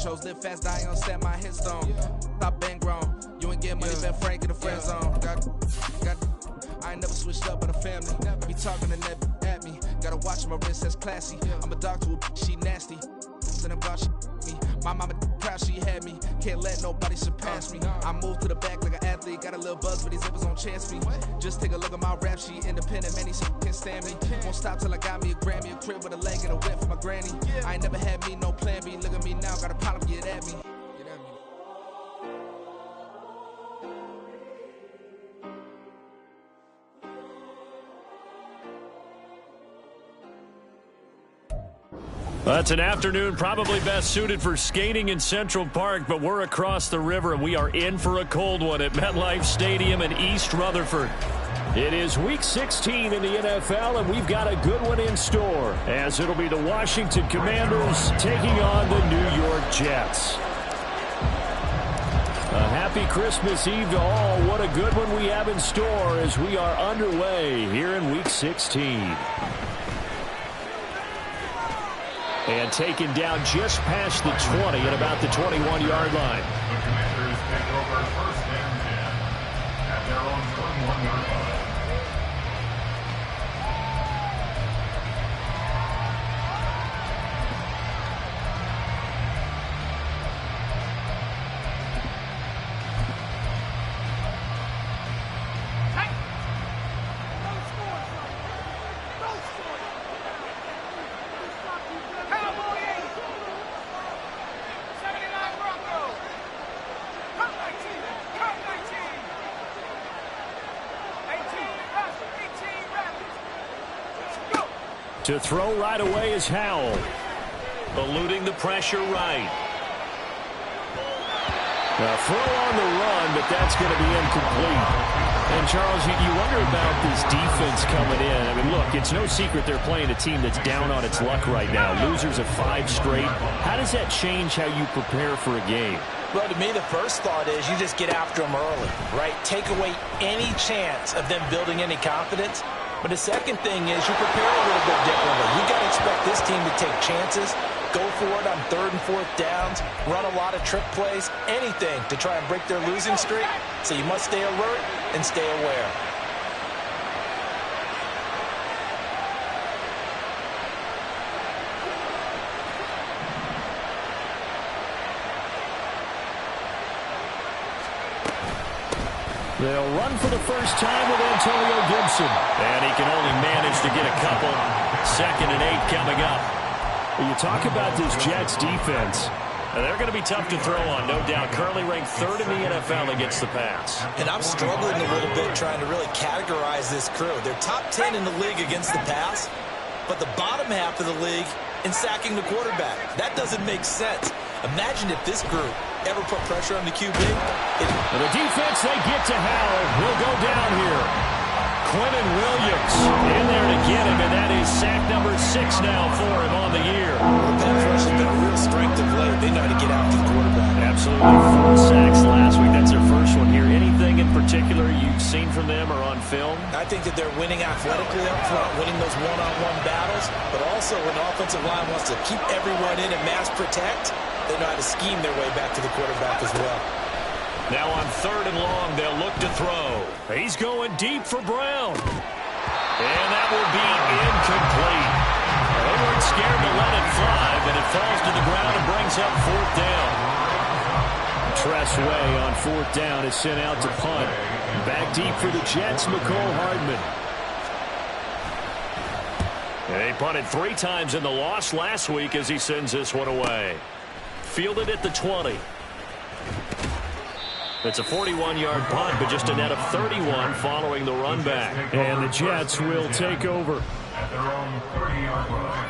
intros, live fast, die on set, my headstone. Stop been grown, you ain't get money, been frank in the friend zone. I ain't never switched up on the family. Be talking to that at me. Gotta watch my wrist, that's classy. I'm a dog to a she nasty. Send about she me. My mama proud she had me. Can't let nobody surpass me. I move to the back like an athlete. Got a little buzz, but these zippers don't chance me. Just take a look at my rap sheet. Independent, many can't stand me. Won't stop till I got me a Grammy, a crib with a leg and a whip for my granny. I ain't never had me no plan B. Look at me now, got a problem, get at me. That's an afternoon probably best suited for skating in Central Park, but we're across the river and we are in for a cold one at MetLife Stadium in East Rutherford. It is Week 16 in the NFL, and we've got a good one in store, as it'll be the Washington Commanders taking on the New York Jets. A happy Christmas Eve to all. What a good one we have in store as we are underway here in Week 16. And taken down just past the 20 at about the 21-yard line. The Commanders take over first and 10 at their own 21-yard line. To throw right away is Howell. Eluding the pressure right. A throw on the run, but that's going to be incomplete. And, Charles, you wonder about this defense coming in. I mean, look, it's no secret they're playing a team that's down on its luck right now. Losers of 5 straight. How does that change how you prepare for a game? Well, to me, the first thought is you just get after them early, right? Take away any chance of them building any confidence. But the second thing is you prepare a little bit differently. You got to expect this team to take chances, go for it on 3rd and 4th downs, run a lot of trick plays, anything to try and break their losing streak. So you must stay alert and stay aware. They'll run for the first time with Antonio Gibson. And he can only manage to get a couple. 2nd and 8 coming up. Well, you talk about this Jets defense. They're going to be tough to throw on, no doubt. Currently ranked 3rd in the NFL against the pass. And I'm struggling a little bit trying to really categorize this crew. They're top 10 in the league against the pass, but the bottom half of the league in sacking the quarterback. That doesn't make sense. Imagine if this group ever put pressure on the QB. And the defense, they get to Howell. Will go down here. Quinnen Williams in there to get him, and that is sack number 6 now for him on the year. The pass rush has been a real strength of late. They know how to get after the quarterback. Absolutely. 4 sacks last week. That's their first one here. Anything in particular you've seen from them or on film? I think that they're winning athletically up front, winning those one-on-one battles, but also when the offensive line wants to keep everyone in and mass protect, they know how to scheme their way back to the quarterback as well. Now on 3rd and long, they'll look to throw. He's going deep for Brown. And that will be incomplete. They weren't scared to let it fly, but it falls to the ground and brings up 4th down. Tressway on 4th down is sent out to punt. Back deep for the Jets, Mecole Hardman. They punted 3 times in the loss last week as he sends this one away. Fielded at the 20. It's a 41-yard punt, but just a net of 31 following the run back. And the Jets will take over. At their own 30-yard line.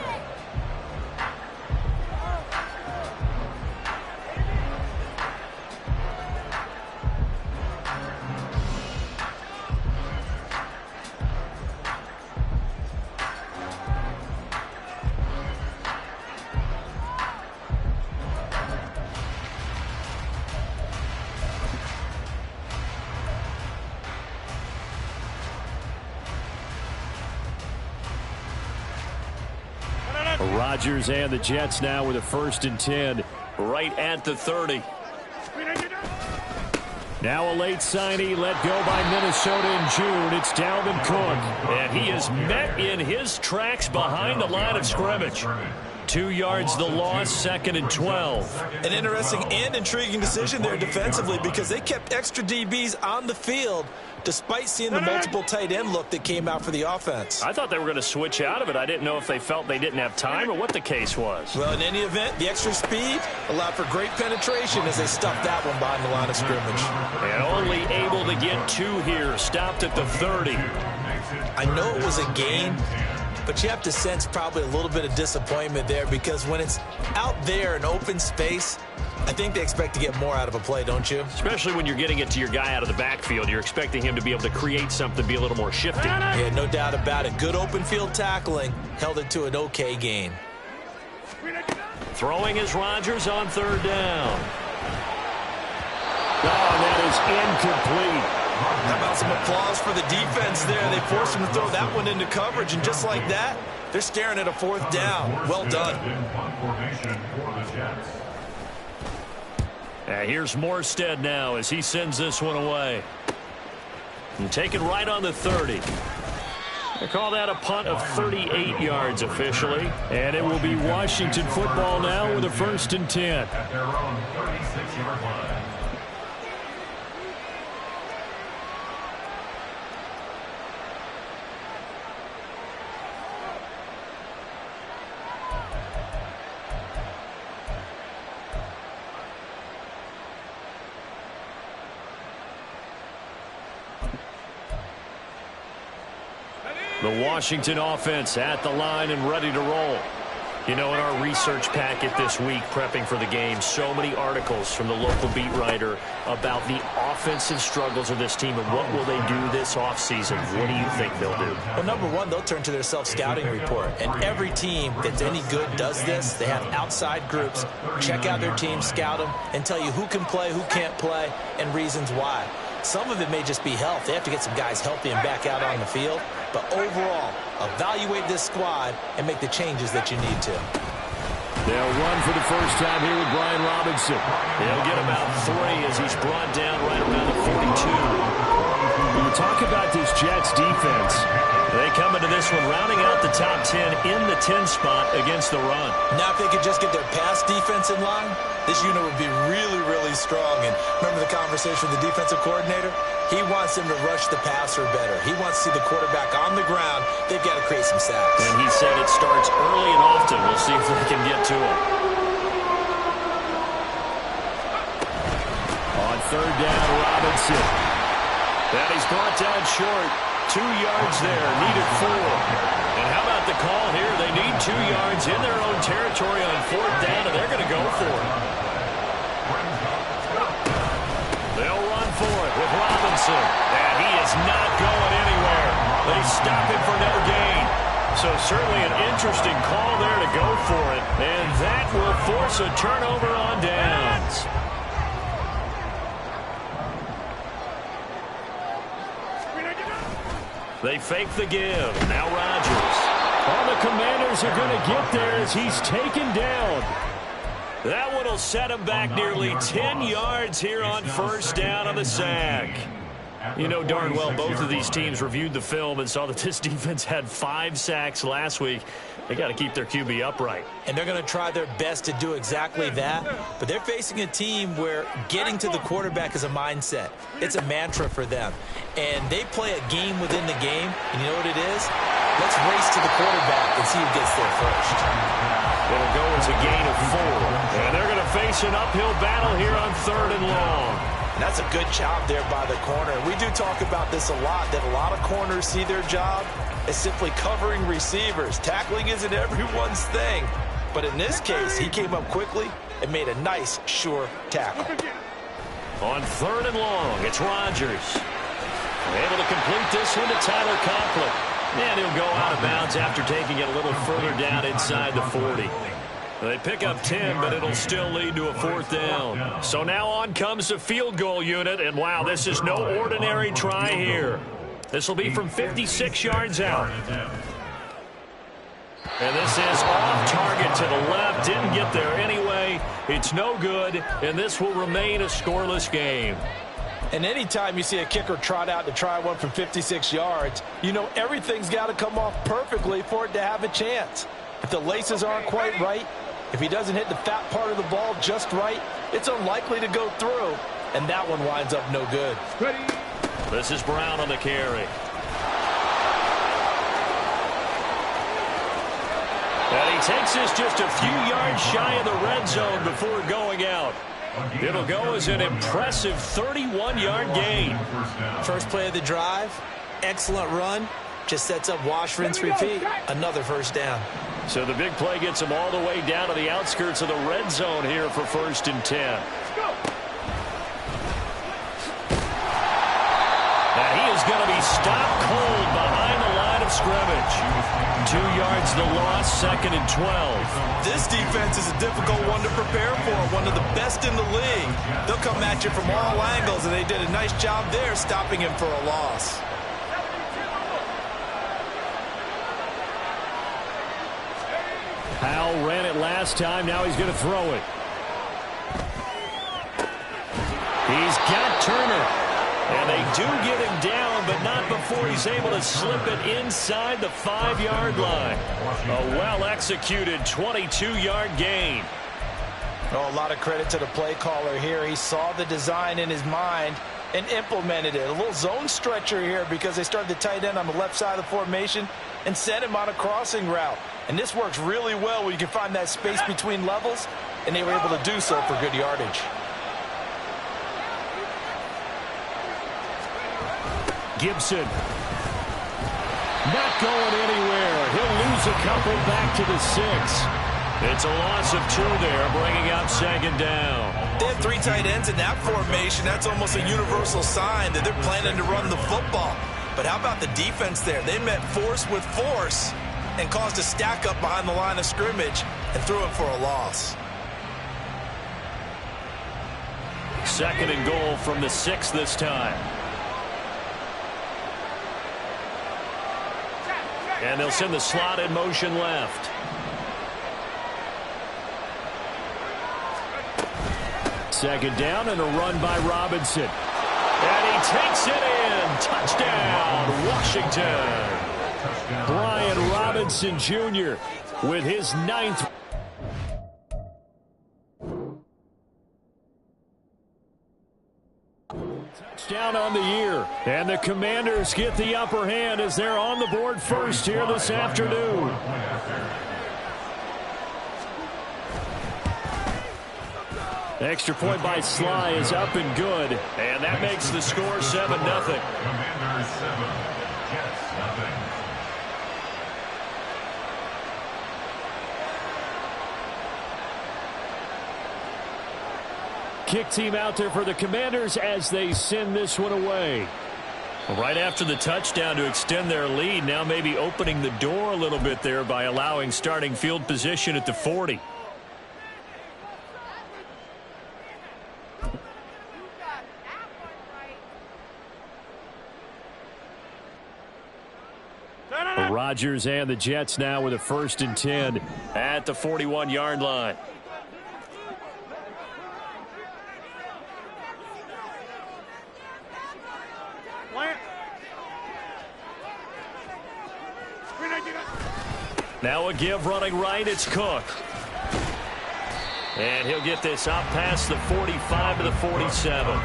Rodgers and the Jets now with a 1st and 10 right at the 30. Now a late signee let go by Minnesota in June. It's Dalvin Cook. And he is met in his tracks behind the line of scrimmage. 2 yards the loss, 2nd and 12. An interesting and intriguing decision there defensively because they kept extra DBs on the field despite seeing the multiple tight end look that came out for the offense. I thought they were going to switch out of it. I didn't know if they felt they didn't have time or what the case was. Well, in any event, the extra speed allowed for great penetration as they stuffed that one behind the line of scrimmage. And only able to get 2 here, stopped at the 30. I know it was a gain, but you have to sense probably a little bit of disappointment there because when it's out there in open space, I think they expect to get more out of a play, don't you? Especially when you're getting it to your guy out of the backfield. You're expecting him to be able to create something, be a little more shifty. Yeah, no doubt about it. Good open field tackling held it to an okay gain. Throwing is Rodgers on 3rd down. Oh, that is incomplete. How about some applause for the defense there? They forced him to throw that one into coverage, and just like that, they're staring at a 4th down. Well done. Here's Morstead now as he sends this one away. And taken right on the 30. They call that a punt of 38 yards officially. And it will be Washington football now with a 1st and 10. At their own 36-yard line. The Washington offense at the line and ready to roll. You know, in our research packet this week, prepping for the game, so many articles from the local beat writer about the offensive struggles of this team and what will they do this offseason. What do you think they'll do? Well, number one, they'll turn to their self-scouting report. And every team that's any good does this. They have outside groups, check out their team, scout them, and tell you who can play, who can't play, and reasons why. Some of it may just be health. They have to get some guys healthy and back out on the field. But overall, evaluate this squad and make the changes that you need to. They'll run for the first time here with Brian Robinson. He'll get about 3 as he's brought down right around the 42. When you talk about this Jets defense, they come into this one rounding out the top 10 in the 10 spot against the run. Now, if they could just get their pass defense in line, this unit would be really, really strong. And remember the conversation with the defensive coordinator? He wants them to rush the passer better. He wants to see the quarterback on the ground. They've got to create some sacks. And he said it starts early and often. We'll see if they can get to him. On 3rd down, Robinson. And he's brought down short. 2 yards there, needed 4. And how about the call here? They need 2 yards in their own territory on 4th down, and they're going to go for it. They'll run for it with Robinson. And he is not going anywhere. They stop him for no gain. So certainly an interesting call there to go for it. And that will force a turnover on downs. They fake the give. Now Rodgers. All the Commanders are going to get there as he's taken down. That one will set him back nearly 10 yards here on 1st down on the sack. You know darn well both of these teams reviewed the film and saw that this defense had 5 sacks last week. They got to keep their QB upright. And they're going to try their best to do exactly that. But they're facing a team where getting to the quarterback is a mindset. It's a mantra for them. And they play a game within the game. And you know what it is? Let's race to the quarterback and see who gets there first. It'll go as a gain of 4. And they're going to face an uphill battle here on 3rd and long. And that's a good job there by the corner. We do talk about this a lot, that a lot of corners see their job as simply covering receivers. Tackling isn't everyone's thing. But in this case, he came up quickly and made a nice, sure tackle. On 3rd and long, it's Rodgers. Able to complete this one to Tyler Conklin. And he'll go out of bounds after taking it a little further down inside the 40. They pick up 10, but it'll still lead to a 4th down. So now on comes the field goal unit, and wow, this is no ordinary try here. This will be from 56 yards out. And this is off target to the left. Didn't get there anyway. It's no good, and this will remain a scoreless game. And anytime you see a kicker trot out to try one from 56 yards, you know everything's got to come off perfectly for it to have a chance. If the laces aren't quite right, if he doesn't hit the fat part of the ball just right, it's unlikely to go through, and that one winds up no good. This is Brown on the carry. And he takes this just a few yards shy of the red zone before going out. It'll go as an impressive 31-yard gain. First play of the drive, excellent run, just sets up wash, rinse, repeat. Another first down. So the big play gets him all the way down to the outskirts of the red zone here for 1st and 10. And he is going to be stopped cold behind the line of scrimmage. 2 yards the loss, 2nd and 12. This defense is a difficult one to prepare for, one of the best in the league. They'll come at you from all angles, and they did a nice job there stopping him for a loss. Powell ran it last time. Now he's going to throw it. He's got Turner. And they do get him down, but not before he's able to slip it inside the 5-yard line. A well-executed 22-yard gain. Oh, a lot of credit to the play caller here. He saw the design in his mind and implemented it. A little zone stretcher here because they started the tight end on the left side of the formation and sent him on a crossing route. And this works really well where you can find that space between levels, and they were able to do so for good yardage. Gibson not going anywhere. He'll lose a couple back to the 6. It's a loss of 2 there, bringing out 2nd down. They have 3 tight ends in that formation. That's almost a universal sign that they're planning to run the football. But how about the defense there? They met force with force and caused a stack up behind the line of scrimmage and threw it for a loss. 2nd and goal from the 6 this time. And they'll send the slot in motion left. Second down and a run by Robinson. And he takes it in. Touchdown, Washington. Brian Robinson Jr. with his 9th. Touchdown on the year. And the Commanders get the upper hand as they're on the board first here this afternoon. Extra point by Sly is up and good. And that makes the score 7-0. Commanders 7, Jets nothing. Kick team out there for the Commanders as they send this one away. Right after the touchdown to extend their lead, now maybe opening the door a little bit there by allowing starting field position at the 40. Rodgers and the Jets now with a 1st and 10 at the 41-yard line. Now a give running right, it's Cook. And he'll get this up past the 45 to the 47.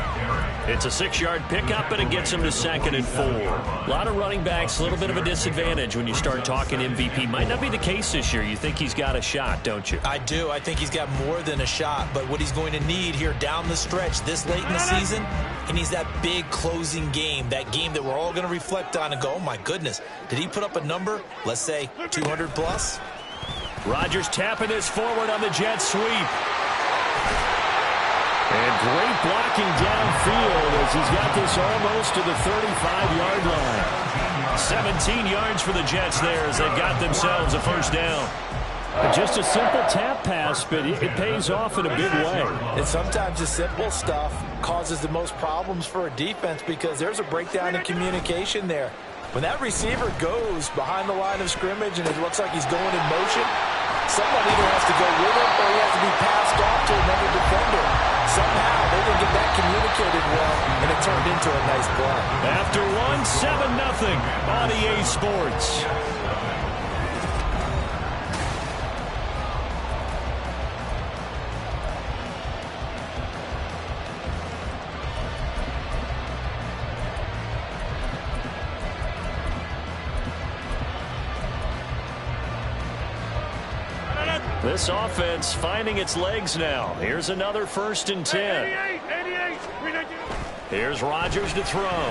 It's a 6-yard pickup, and it gets him to 2nd and 4. A lot of running backs, a little bit of a disadvantage when you start talking MVP. Might not be the case this year. You think he's got a shot, don't you? I do. I think he's got more than a shot. But what he's going to need here down the stretch this late in the season, he needs that big closing game, that game that we're all going to reflect on and go, oh, my goodness, did he put up a number, let's say 200 plus? Rodgers tapping this forward on the jet sweep. And great blocking downfield as he's got this almost to the 35-yard line. 17 yards for the Jets there as they've got themselves a 1st down. Just a simple tap pass, but it pays off in a big way. And sometimes the simple stuff causes the most problems for a defense because there's a breakdown in communication there. When that receiver goes behind the line of scrimmage and it looks like he's going in motion, someone either has to go with him or he has to be passed off to another defender. Somehow they didn't get that communicated well, and it turned into a nice play. After one, 7-0 on EA Sports. This offense finding its legs now. Here's another 1st and 10. Here's Rodgers to throw.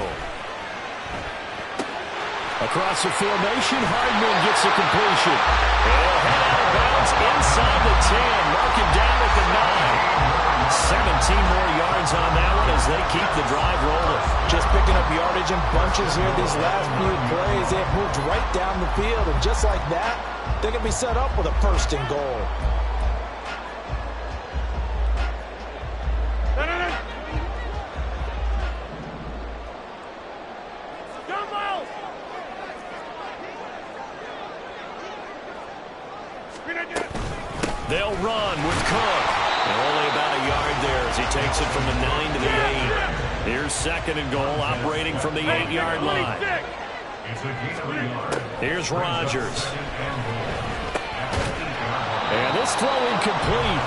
Across the formation, Hardman gets a completion. He'll head out of bounds inside the 10. Mark him down at the 9. 17 more yards on that one as they keep the drive rolling. Just picking up yardage in bunches here these last few plays. They have moved right down the field, and just like that, they can be set up with a 1st and goal. They'll run with Cook. And only about a yard there as he takes it from the 9 to the 8. Here's 2nd and goal, operating from the 8-yard line. Here's Rodgers. And this throw incomplete.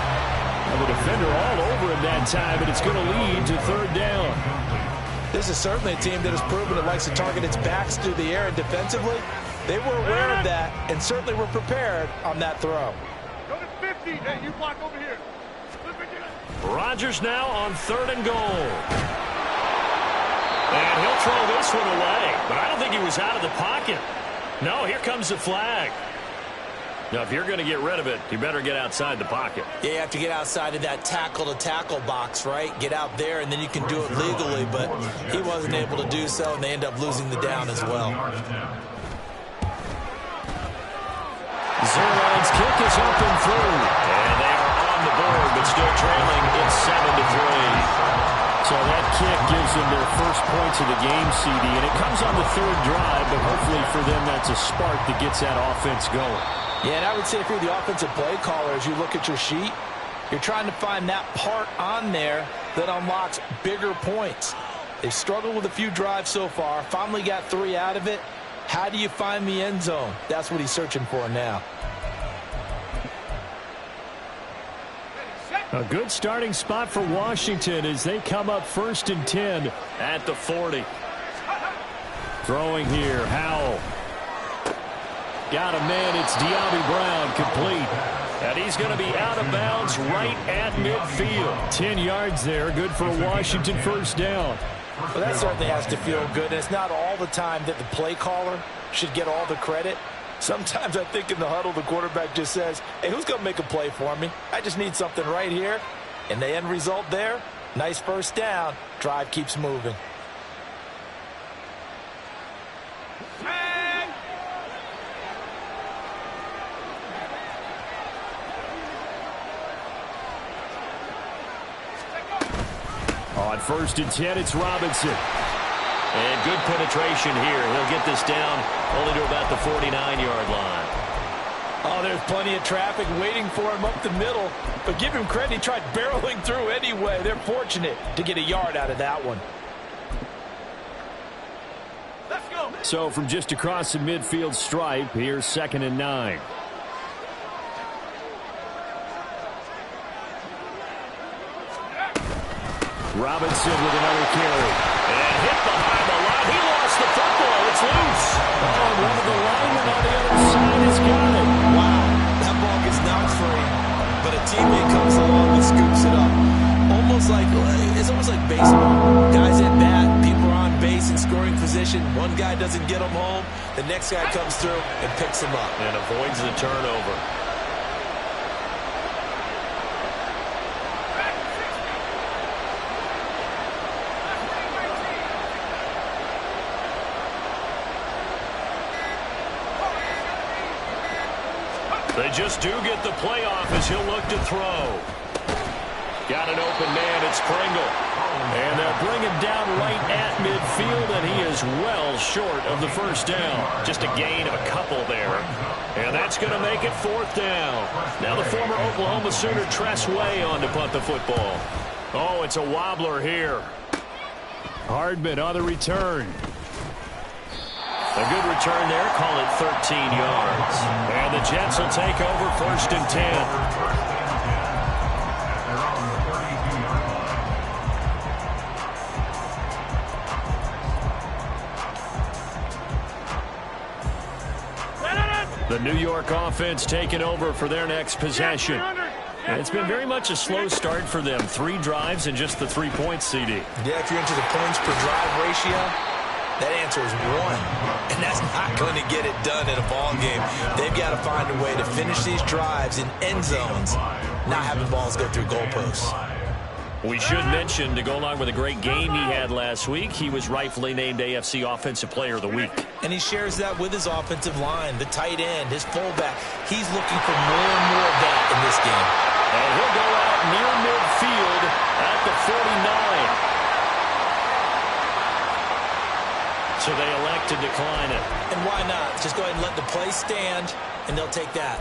And the defender all over him that time, and it's going to lead to 3rd down. This is certainly a team that has proven it likes to target its backs through the air, and defensively, they were aware of that and certainly were prepared on that throw. Go to 50. Hey, you block over here. Rodgers now on 3rd and goal. And he'll throw this one away, but I don't think he was out of the pocket. No, here comes the flag. Now, if you're going to get rid of it, you better get outside the pocket. Yeah, you have to get outside of that tackle-to-tackle box, right? Get out there, and then you can do it legally, but he wasn't able to do so, and they end up losing the down as well. Zerline's kick is up and through. And they are on the board, but still trailing. It's 7-3. So that kick gives them their first points of the game, CD, and it comes on the 3rd drive, but hopefully for them that's a spark that gets that offense going. Yeah, and I would say if you're the offensive play caller, as you look at your sheet, you're trying to find that part on there that unlocks bigger points. They've struggled with a few drives so far, finally got 3 out of it. How do you find the end zone? That's what he's searching for now. A good starting spot for Washington as they come up 1st and 10 at the 40. Throwing here, Howell. Got a man, it's De'Ami Brown, complete. And he's going to be out of bounds right at midfield. 10 yards there, good for a Washington 1st down. Well, that certainly has to feel good. And it's not all the time that the play caller should get all the credit. Sometimes I think in the huddle, the quarterback just says, hey, who's going to make a play for me? I just need something right here. And the end result there, nice 1st down. Drive keeps moving. On 1st and 10, it's Robinson. And good penetration here. He'll get this down only to about the 49-yard line. Oh, there's plenty of traffic waiting for him up the middle. But give him credit, he tried barreling through anyway. They're fortunate to get a yard out of that one. Let's go. So from just across the midfield stripe, here's 2nd and 9. Robinson with another carry. And hit behind the line. He lost the football. It's loose. Oh, one of the linemen on the other side has got it. Wow, that ball gets knocked free. But a teammate comes along and scoops it up. It's almost like baseball. Guys at bat, people are on base in scoring position. One guy doesn't get them home. The next guy comes through and picks them up. And avoids the turnover. They just do get the playoff as he'll look to throw. Got an open man. It's Pringle. And they'll bring him down right at midfield, and he is well short of the first down. Just a gain of a couple there. And that's going to make it 4th down. Now the former Oklahoma Sooner Tress Way on to punt the football. Oh, it's a wobbler here. Hardman on the return. A good return there. Call it 13 yards. And the Jets will take over 1st and 10. The New York offense taking over for their next possession. And it's been very much a slow start for them. 3 drives and just the 3 points, CD. Yeah, if you're into the points per drive ratio, that answer is 1. And that's not going to get it done in a ball game. They've got to find a way to finish these drives in end zones, not having balls go through goalposts. We should mention, to go along with a great game he had last week, he was rightfully named AFC Offensive Player of the Week. And he shares that with his offensive line, the tight end, his fullback. He's looking for more and more of that in this game. And he'll go out near midfield at the 49. So they elect to decline it. And why not? Just go ahead and let the play stand, and they'll take that.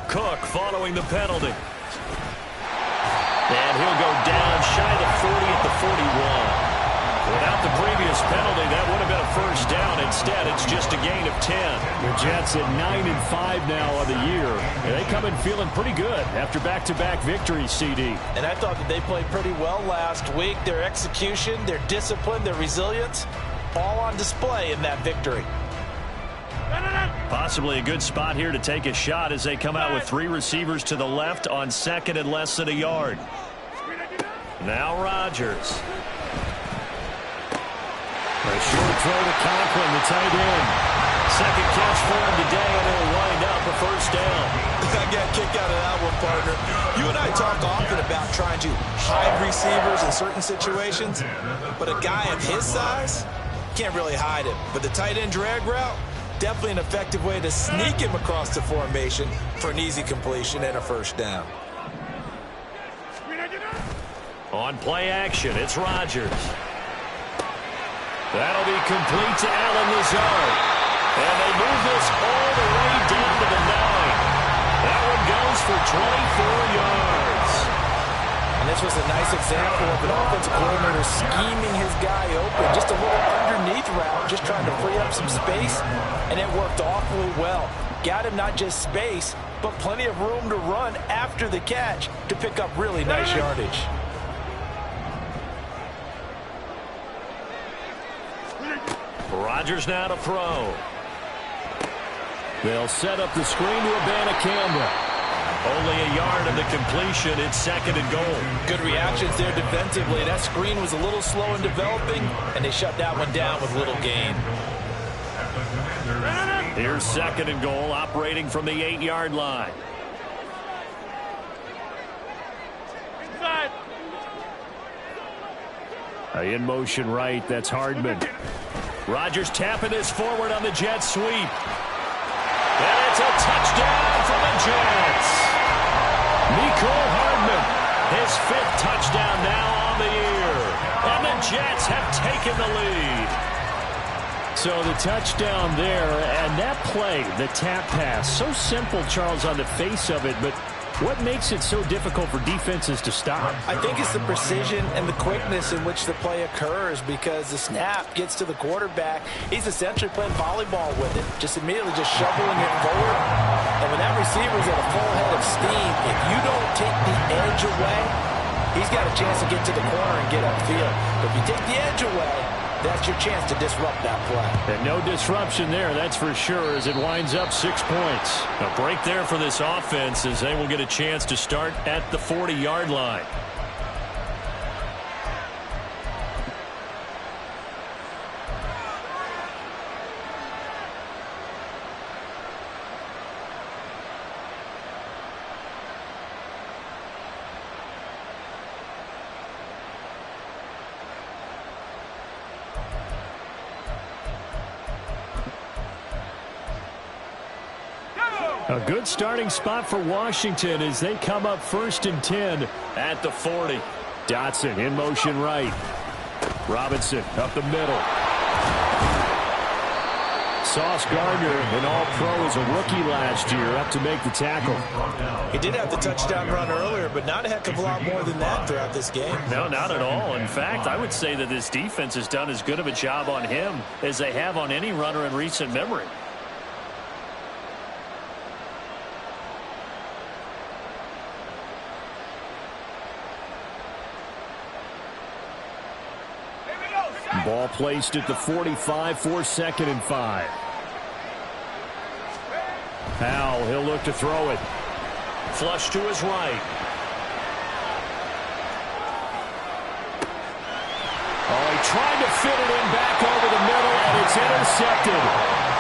Cook following the penalty. And he'll go down shy of the 40 at the 41. Without the previous penalty, that would have been a first down. Instead, it's just a gain of 10. The Jets at 9-5 now on the year. And they come in feeling pretty good after back-to-back victories, CD. And I thought that they played pretty well last week. Their execution, their discipline, their resilience, all on display in that victory. Possibly a good spot here to take a shot as they come out with 3 receivers to the left on 2nd and less than a yard. Now Rodgers. A short throw to Conklin, the tight end. Second catch for him today, and it'll wind up a first down. I got a kick out of that one, partner. You and I talk often about trying to hide receivers in certain situations, but a guy of his size can't really hide him. But the tight end drag route, definitely an effective way to sneak him across the formation for an easy completion and a first down. On play action, it's Rodgers. That'll be complete to Allen Lazard. And they move this all the way down to the 9. That one goes for 24 yards. And this was a nice example of an offensive coordinator scheming his guy open. Just a little underneath route, just trying to free up some space, and it worked awfully well. Got him not just space, but plenty of room to run after the catch to pick up really nice yardage. Rodgers now to throw. They'll set up the screen to Abanikanda. Only a yard of the completion. It's 2nd and goal. Good reactions there defensively. That screen was a little slow in developing, and they shut that one down with little gain. Here's 2nd and goal, operating from the 8-yard line. In motion right, that's Hardman. Rodgers tapping this forward on the jet sweep. And it's a touchdown for the Jets. Mecole Hardman, his 5th touchdown now on the year. And the Jets have taken the lead. So the touchdown there, and that play, the tap pass, so simple, Charles, on the face of it, but what makes it so difficult for defenses to stop? I think it's the precision and the quickness in which the play occurs, because the snap gets to the quarterback. He's essentially playing volleyball with it, just immediately just shoveling it forward. And when that receiver's at a full head of steam, if you don't take the edge away, he's got a chance to get to the corner and get upfield. But if you take the edge away, that's your chance to disrupt that play. And no disruption there, that's for sure, as it winds up 6 points. A break there for this offense as they will get a chance to start at the 40-yard line. A good starting spot for Washington as they come up 1st and 10 At the 40. Dotson in motion right. Robinson up the middle. Sauce Gardner, an all-pro as a rookie last year, up to make the tackle. He did have the touchdown run earlier, but not a heck of a lot more than that throughout this game. No, not at all. In fact, I would say that this defense has done as good of a job on him as they have on any runner in recent memory. Ball placed at the 45 for 2nd and 5. Powell, he'll look to throw it. Flush to his right. Oh, he tried to fit it in back over the middle, and it's intercepted.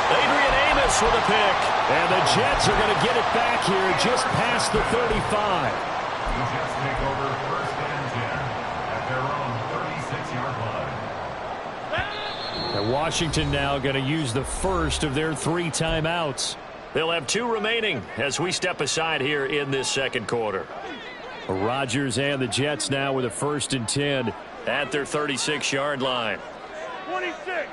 Adrian Amos with a pick. And the Jets are going to get it back here just past the 35. The Jets take over 1st and 10 at their own 36-yard line. And Washington now going to use the first of their 3 timeouts. They'll have 2 remaining as we step aside here in this second quarter. Rodgers and the Jets now with a 1st and 10 at their 36-yard line. 26.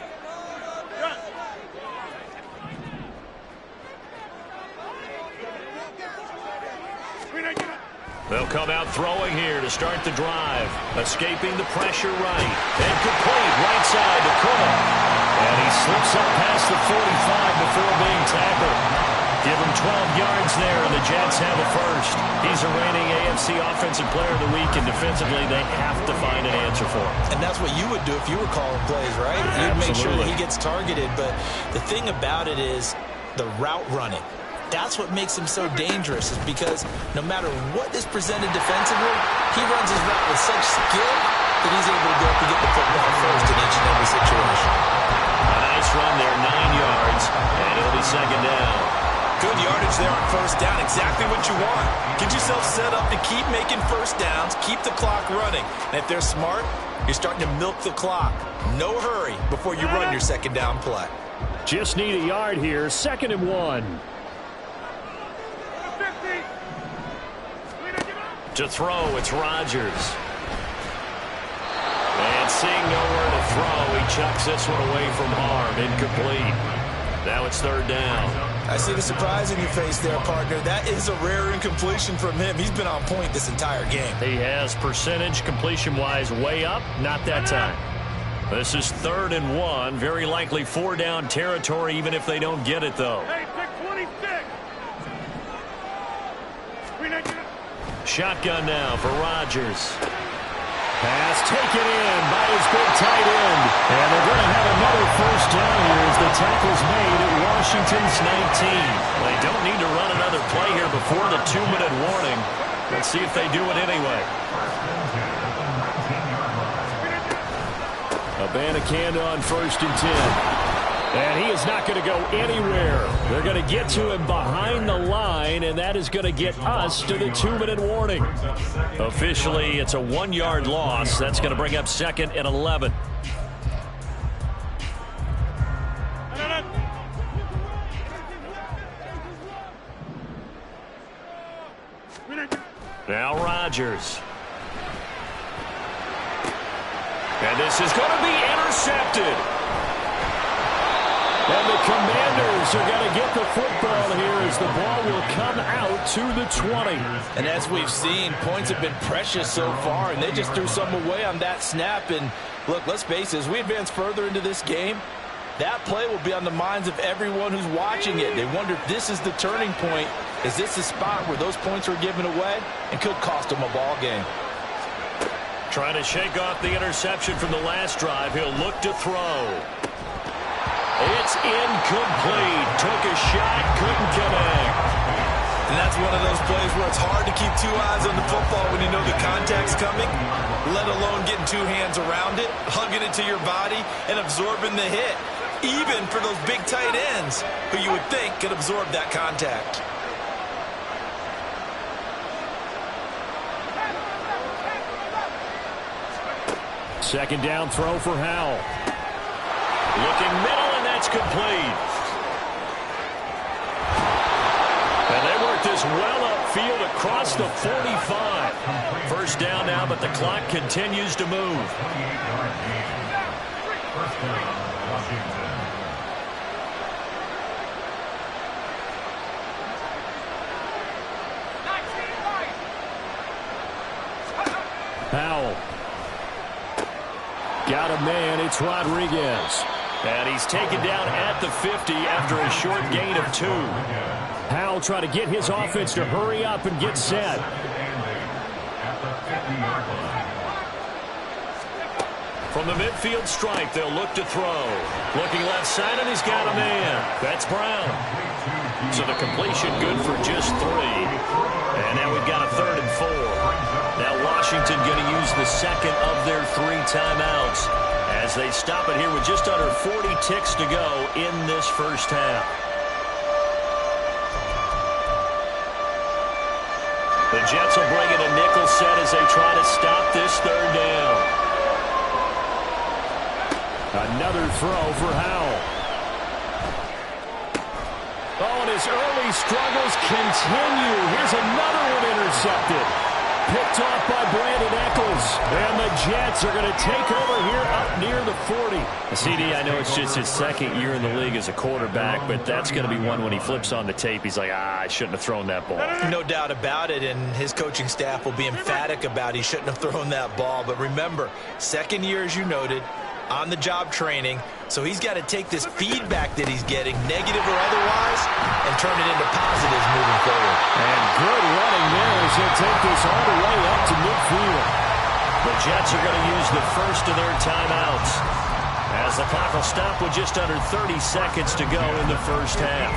They'll come out throwing here to start the drive. Escaping the pressure right. And complete right side to Cook. And he slips up past the 45 before being tackled. Give him 12 yards there, and the Jets have a first. He's a reigning AFC Offensive Player of the Week, and defensively they have to find an answer for him. And that's what you would do if you were calling plays, right? You'd make sure that he gets targeted. But the thing about it is the route running. That's what makes him so dangerous, is because no matter what is presented defensively, he runs his route with such skill that he's able to go up and get the football first in each and every situation. A nice run there, 9 yards, and it'll be 2nd down. Good yardage there on 1st down, exactly what you want. Get yourself set up to keep making 1st downs, keep the clock running. And if they're smart, you're starting to milk the clock. No hurry before you run your 2nd down play. Just need a yard here, 2nd and 1. To throw, it's Rodgers. And seeing nowhere to throw, he chucks this one away from harm. Incomplete. Now it's 3rd down. I see the surprise in your face there, partner. That is a rare incompletion from him. He's been on point this entire game. He has percentage completion-wise way up. Not that time. This is 3rd and 1. Very likely 4-down territory, even if they don't get it, though. Hey, pick 26. Shotgun now for Rodgers. Pass taken in by his big tight end. And they're going to have another 1st down here as the tackle's made at Washington's 19. They don't need to run another play here before the 2-minute warning. Let's see if they do it anyway. Abanikanda on 1st and 10. And he is not going to go anywhere. They're going to get to him behind the line, and that is going to get us to the 2-minute warning. Officially, it's a 1-yard loss. That's going to bring up 2nd and 11. Now Rodgers. And this is going to be intercepted. And the Commanders are going to get the football here as the ball will come out to the 20. And as we've seen, points have been precious so far, and they just threw some away on that snap. And look, let's face it, as we advance further into this game, that play will be on the minds of everyone who's watching it. They wonder if this is the turning point. Is this the spot where those points are given away and could cost them a ball game? Trying to shake off the interception from the last drive. He'll look to throw. It's incomplete. Took a shot, couldn't connect. And that's one of those plays where it's hard to keep two eyes on the football when you know the contact's coming, let alone getting two hands around it, hugging it to your body, and absorbing the hit, even for those big tight ends who you would think could absorb that contact. Second down throw for Howell. Looking middle, and that's complete. And they work this well upfield across the 45. First down now, but the clock continues to move. 28-yard gain. First down, Washington. Howell. Got a man. It's Rodriguez. And he's taken down at the 50 after a short gain of 2. Howell trying to get his offense to hurry up and get set. At the 50-yard line. From the midfield stripe, they'll look to throw. Looking left side, and he's got a man. That's Brown. So the completion good for just 3. And now we've got a 3rd and 4. Now Washington going to use the second of their 3 timeouts as they stop it here with just under 40 ticks to go in this first half. The Jets will bring in a nickel set as they try to stop this 3rd down. Another throw for Howell. Oh, and his early struggles continue. Here's another one intercepted. Picked off by Brandon Echols. And the Jets are going to take over here up near the 40. CD, I know it's just his 2nd year in the league as a quarterback, but that's going to be one when he flips on the tape. He's like, I shouldn't have thrown that ball. No doubt about it, and his coaching staff will be emphatic about he shouldn't have thrown that ball. But remember, 2nd year, as you noted, on-the-job training, so he's got to take this feedback that he's getting, negative or otherwise, and turn it into positives moving forward. And good running there as he'll take this all the way up to midfield. The Jets are going to use the first of their timeouts as the clock will stop with just under 30 seconds to go in the first half.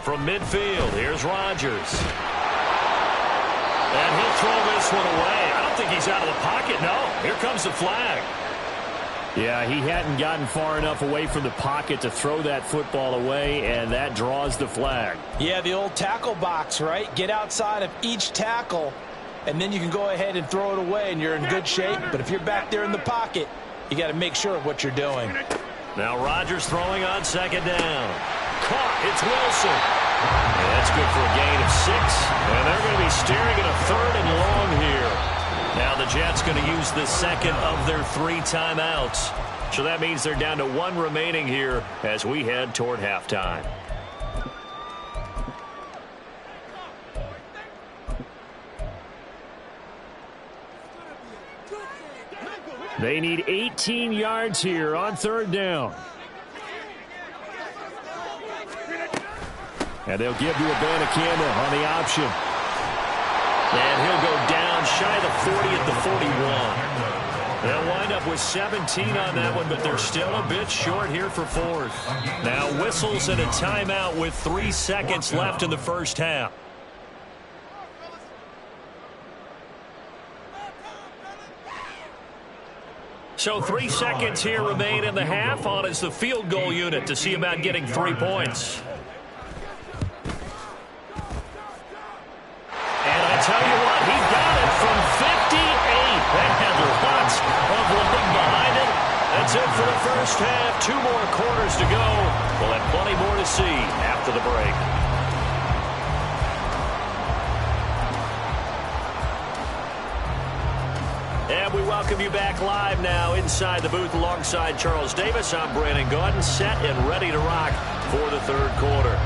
From midfield, here's Rodgers. And he'll throw this one away. I don't think he's out of the pocket. No, here comes the flag. Yeah, he hadn't gotten far enough away from the pocket to throw that football away, and that draws the flag. Yeah, the old tackle box, right? Get outside of each tackle, and then you can go ahead and throw it away, and you're in good shape. But if you're back there in the pocket, you got to make sure of what you're doing. Now Rodgers throwing on 2nd down. Caught. It's Wilson. And that's good for a gain of 6. And they're going to be staring at a 3rd and long here. Now the Jets going to use the second of their 3 timeouts. So that means they're down to 1 remaining here as we head toward halftime. They need 18 yards here on 3rd down. And they'll give to Abanikanda on the option. And he'll go down shy of the 40 at the 41. They'll wind up with 17 on that one, but they're still a bit short here for 4th. Now whistles and a timeout with 3 seconds left in the first half. So 3 seconds here remain in the half. On is the field goal unit to see about getting 3 points. And I tell you what, he got it from 58. That had lots of leg behind it. That's it for the first half. 2 more quarters to go. We'll have plenty more to see after the break. And we welcome you back live now inside the booth alongside Charles Davis. I'm Brandon Gaudin, set and ready to rock for the 3rd quarter.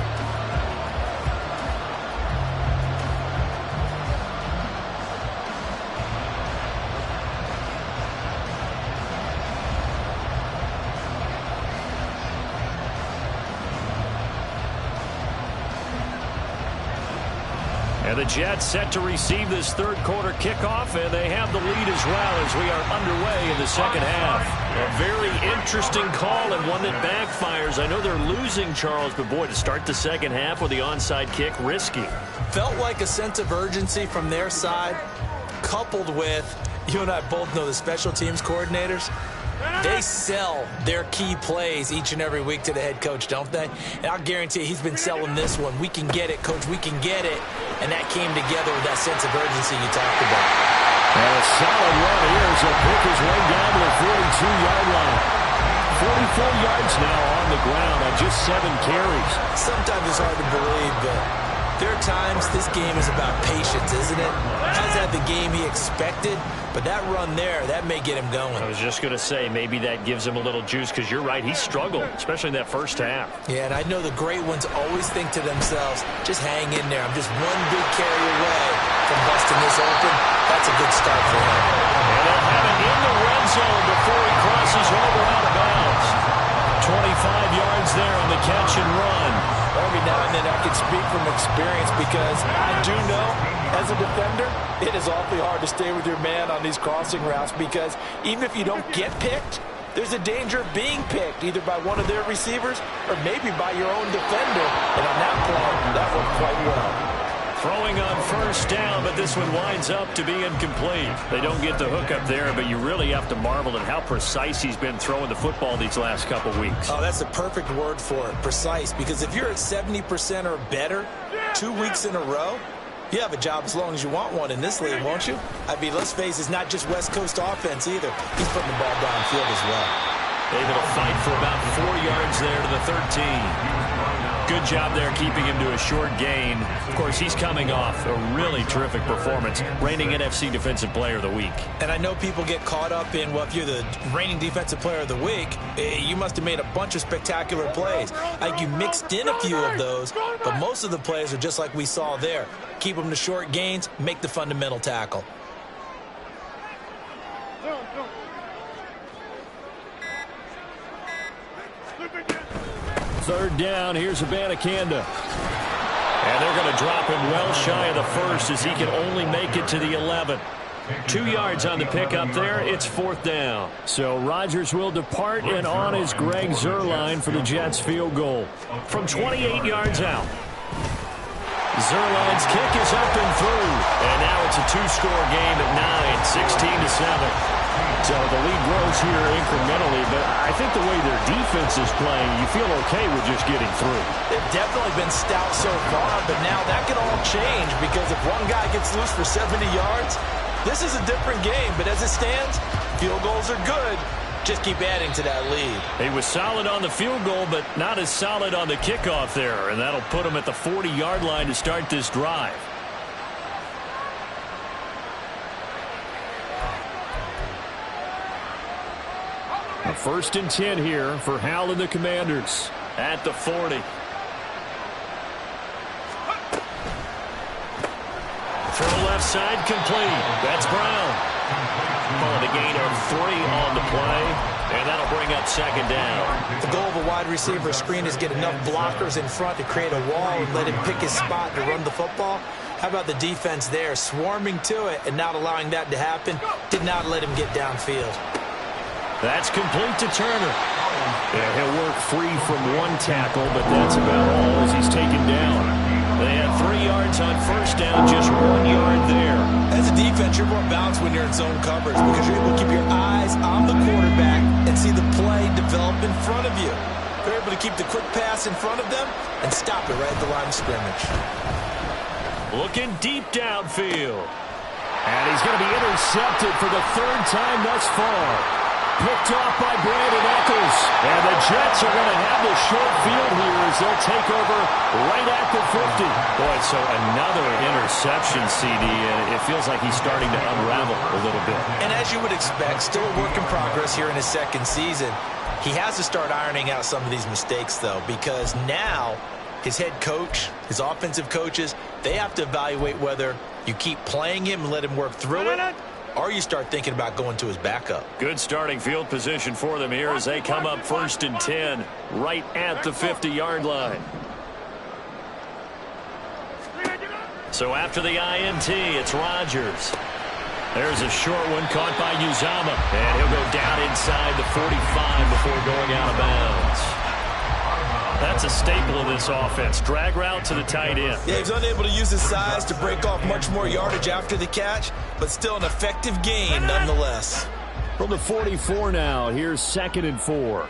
And the Jets set to receive this third quarter kickoff, and they have the lead as well as we are underway in the second half. A very interesting call and one that backfires. I know they're losing, Charles, but boy, to start the second half with the onside kick, risky. Felt like a sense of urgency from their side, coupled with, you and I both know the special teams coordinators, they sell their key plays each and every week to the head coach, don't they? And I'll guarantee you he's been selling this one. We can get it, coach, we can get it. And that came together with that sense of urgency you talked about. And a solid run here as he'll pick his way down to the 42-yard line. 44 yards now on the ground on just 7 carries. Sometimes it's hard to believe, but there are times this game is about patience, isn't it? Hasn't had the game he expected, but that run there, that may get him going. I was just going to say, maybe that gives him a little juice, because you're right, he struggled, especially in that first half. Yeah, and I know the great ones always think to themselves, just hang in there. I'm just one big carry away from busting this open. That's a good start for him. And they'll have it in the red zone before he crosses over out of bounds. 25 yards there on the catch and run. Every now and then I can speak from experience because I do know, as a defender, it is awfully hard to stay with your man on these crossing routes because even if you don't get picked, there's a danger of being picked either by one of their receivers or maybe by your own defender. And on that play, that worked quite well. Throwing on first down, but this one winds up to be incomplete. They don't get the hook up there, but you really have to marvel at how precise he's been throwing the football these last couple weeks. Oh, that's the perfect word for it, precise, because if you're at 70% or better 2 weeks in a row, you have a job as long as you want one in this league, won't you? I mean, let's face it, it's not just West Coast offense either. He's putting the ball downfield as well. Able to fight for about 4 yards there to the 13. Good job there keeping him to a short gain. Of course, he's coming off a really terrific performance, reigning NFC Defensive Player of the Week. And I know people get caught up in, well, if you're the reigning Defensive Player of the Week, you must have made a bunch of spectacular plays. Like you mixed in a few of those, but most of the plays are just like we saw there. Keep them to short gains, make the fundamental tackle. Third down, here's Abanikanda. And they're going to drop him well shy of the first as he can only make it to the 11. 2 yards on the pickup there. It's fourth down. So Rodgers will depart, and on is Greg Zuerlein for the Jets field goal. From 28 yards out. Zuerlein's kick is up and through. And now it's a two-score game at 9, 16-7. So the lead grows here incrementally, but I think the way their defense is playing, you feel okay with just getting through. They've definitely been stout so far, but now that can all change because if one guy gets loose for 70 yards, this is a different game. But as it stands, field goals are good. Just keep adding to that lead. He was solid on the field goal, but not as solid on the kickoff there, and that'll put him at the 40-yard line to start this drive. A 1st and 10 here for Hal and the Commanders. At the 40. Throw left side complete. That's Brown. Calling a gain of 3 on the play, and that'll bring up second down. The goal of a wide receiver screen is get enough blockers in front to create a wall and let him pick his spot to run the football. How about the defense there, swarming to it and not allowing that to happen? Did not let him get downfield. That's complete to Turner. Yeah, he'll work free from one tackle, but that's about all as he's taken down. They had 3 yards on first down, just 1 yard there. As a defense, you're more balanced when you're in zone coverage because you're able to keep your eyes on the quarterback and see the play develop in front of you. You're able to keep the quick pass in front of them and stop it right at the line of scrimmage. Looking deep downfield. And he's going to be intercepted for the 3rd time thus far. Picked off by Brandon Echols. And the Jets are going to have the short field here as they'll take over right at the 50. Boy, so another interception, CD, and it feels like he's starting to unravel a little bit. And as you would expect, still a work in progress here in his 2nd season. He has to start ironing out some of these mistakes, though, because now his head coach, his offensive coaches, they have to evaluate whether you keep playing him and let him work through it, or you start thinking about going to his backup. Good starting field position for them here as they come up 1st and 10 right at the 50-yard line. So after the INT, it's Rodgers. There's a short one caught by Uzomah. And he'll go down inside the 45 before going out of bounds. That's a staple of this offense. Drag route to the tight end. Yeah, he's unable to use his size to break off much more yardage after the catch, but still an effective gain nonetheless. From the 44 now, here's 2nd and 4.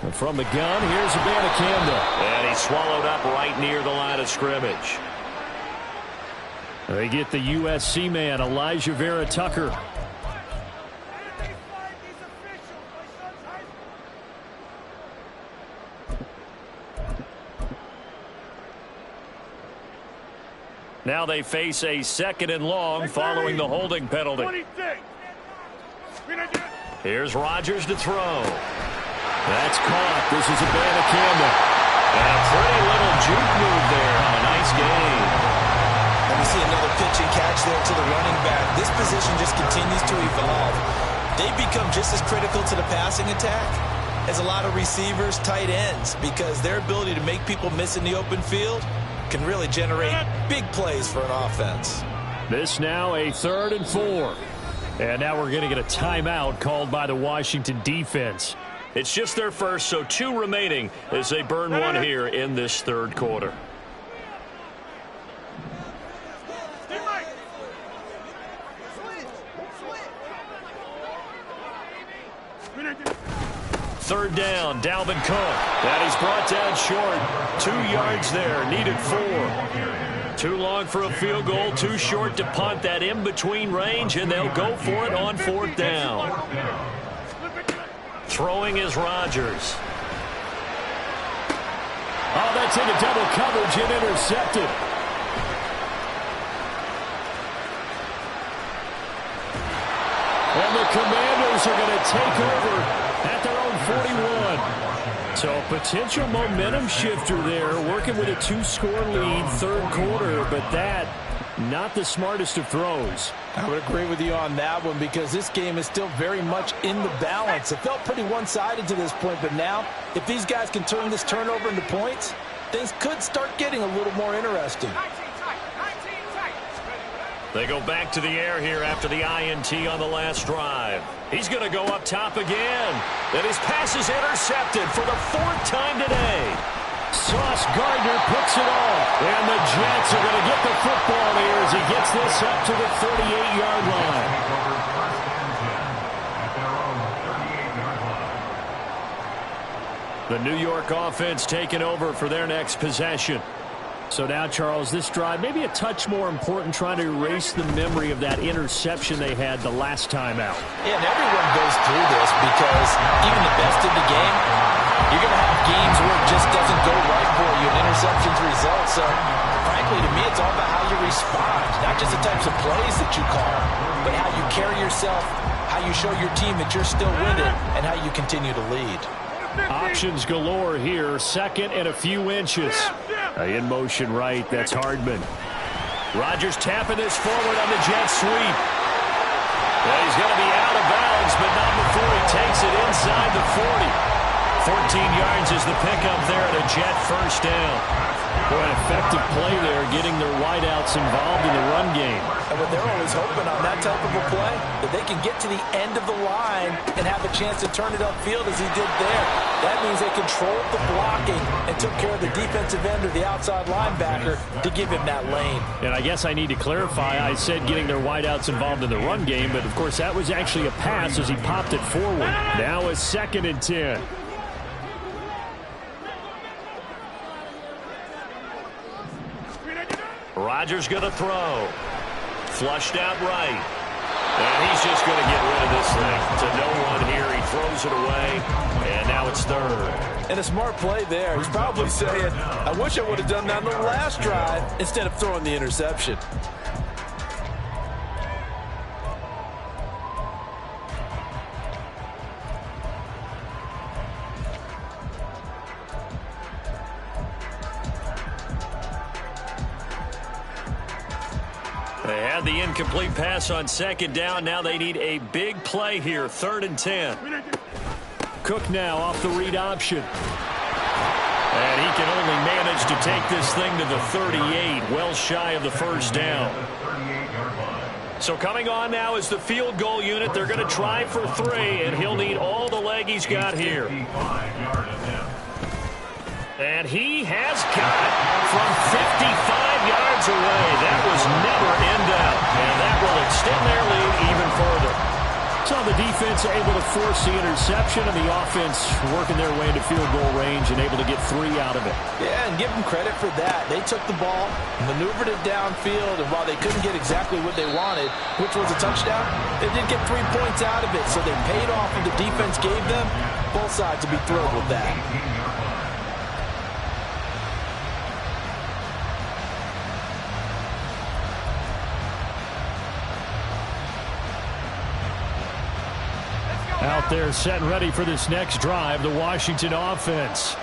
And from the gun, here's Abanikanda. And he's swallowed up right near the line of scrimmage. They get the USC man, Elijah Vera Tucker. Now they face a 2nd and long following the holding penalty. Here's Rodgers to throw. That's caught. This is Abanikanda. And a pretty little juke move there on a nice game. And we see another pitch and catch there to the running back. This position just continues to evolve. They become just as critical to the passing attack as a lot of receivers, tight ends, because their ability to make people miss in the open field can really generate big plays for an offense. This now a 3rd and 4. And now we're going to get a timeout called by the Washington defense. It's just their first, so 2 remaining as they burn one here in this 3rd quarter. Third down, Dalvin Cook. And he's brought down short. 2 yards there, needed 4. Too long for a field goal, too short to punt. That in-between range, and they'll go for it on 4th down. Throwing is Rodgers. Oh, that's into double coverage and intercepted. And the Commanders are going to take over at their own 41. So potential momentum shifter there, working with a 2-score lead, 3rd quarter, but that not the smartest of throws. I would agree with you on that one because this game is still very much in the balance. It felt pretty one-sided to this point, but now if these guys can turn this turnover into points, things could start getting a little more interesting. They go back to the air here after the INT on the last drive. He's going to go up top again. And his pass is intercepted for the 4th time today. Sauce Gardner picks it off. And the Jets are going to get the football here as he gets this up to the 38-yard line. The New York offense taking over for their next possession. So now, Charles, this drive maybe a touch more important, trying to erase the memory of that interception they had the last time out. Yeah, and everyone goes through this because even the best in the game, you're going to have games where it just doesn't go right for you, and interceptions result. So, frankly, to me, it's all about how you respond, not just the types of plays that you call, but how you carry yourself, how you show your team that you're still with it, and how you continue to lead. Options galore here. 2nd and a few inches. In motion right, that's Hardman. Rodgers tapping this forward on the jet sweep. Well, he's going to be out of bounds, but not before he takes it inside the 40. 14 yards is the pickup there at a Jet 1st down. Boy, an effective play there, getting their wideouts involved in the run game. And what they're always hoping on that type of a play, that they can get to the end of the line and have a chance to turn it upfield as he did there. That means they controlled the blocking and took care of the defensive end or the outside linebacker to give him that lane. And I guess I need to clarify, I said getting their wideouts involved in the run game, but of course that was actually a pass as he popped it forward. Now a 2nd and 10. Rodgers going to throw. Flushed out right. And he's just going to get rid of this thing to no one here. He throws it away, and now it's 3rd. And a smart play there. He's probably saying, I wish I would have done that on the last drive instead of throwing the interception. They had the incomplete pass on 2nd down. Now they need a big play here. 3rd and 10. Cook now off the read option. And he can only manage to take this thing to the 38, well shy of the first down. So coming on now is the field goal unit. They're going to try for 3, and he'll need all the leg he's got here. And he has got it from 55 yards away. That was never in doubt, and that will extend their lead even further. So the defense able to force the interception, and the offense working their way into field goal range and able to get 3 out of it. Yeah, and give them credit for that. They took the ball, maneuvered it downfield, and while they couldn't get exactly what they wanted, which was a touchdown, they did get 3 points out of it. So they paid off what the defense gave them. Both sides will be thrilled with that. Out there set and ready for this next drive, the Washington offense.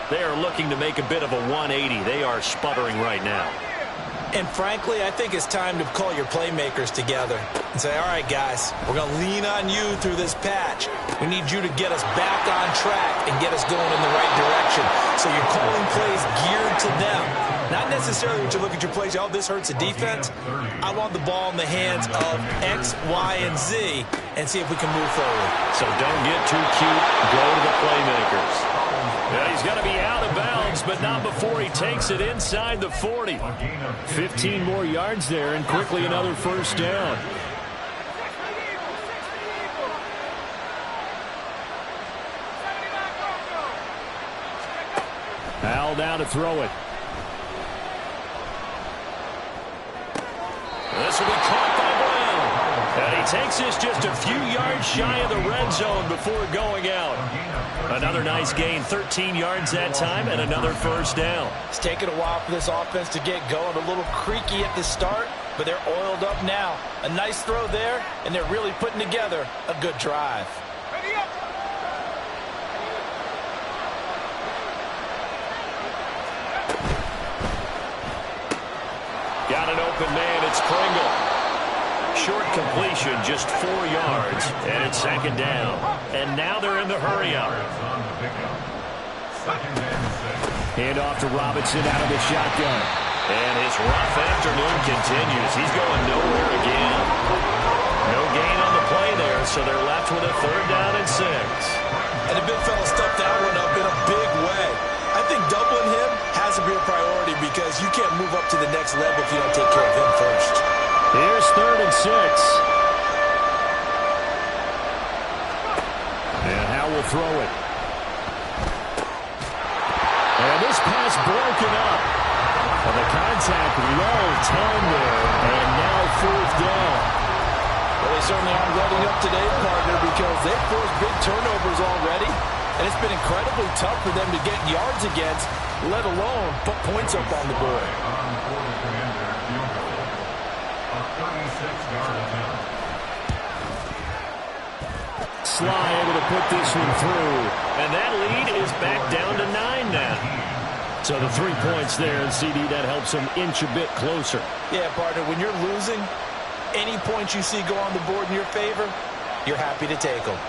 They are looking to make a bit of a 180. They are sputtering right now. And frankly, I think it's time to call your playmakers together and say, all right, guys, we're going to lean on you through this patch. We need you to get us back on track and get us going in the right direction. So you're calling plays geared to them. Not necessarily when you look at your plays, oh, this hurts the defense. I want the ball in the hands of X, Y, and Z and see if we can move forward. So don't get too cute. Go to the playmakers. Yeah, he's going to be out of bounds, but not before he takes it inside the 40. 15 more yards there, and quickly another first down. Al down to throw it. This will be caught by Brown. And he takes this just a few yards shy of the red zone before going out. Another nice gain, 13 yards that time, and another first down. It's taken a while for this offense to get going. A little creaky at the start, but they're oiled up now. A nice throw there, and they're really putting together a good drive. Got an open man, it's Pringle. Short completion, just 4 yards, and it's second down. And now they're in the hurry-up. Hand off to Robinson out of the shotgun. And his rough afternoon continues. He's going nowhere again. No gain on the play there, so they're left with a 3rd down and 6. And the big fella stuffed that one up in a big way. I think doubling him has to be a priority because you can't move up to the next level if you don't take care of him first. Here's 3rd and 6. And Howell will throw it. And this pass broken up. And the contact well timed there. And now 4th down. Well, they certainly aren't letting up today, partner, because they've forced big turnovers already. And it's been incredibly tough for them to get yards against, let alone put points up on the board. Sly able to put this one through. And that lead is back down to 9 now. So the 3 points there, and CD, that helps them inch a bit closer. Yeah, partner, when you're losing, any points you see go on the board in your favor, you're happy to take them.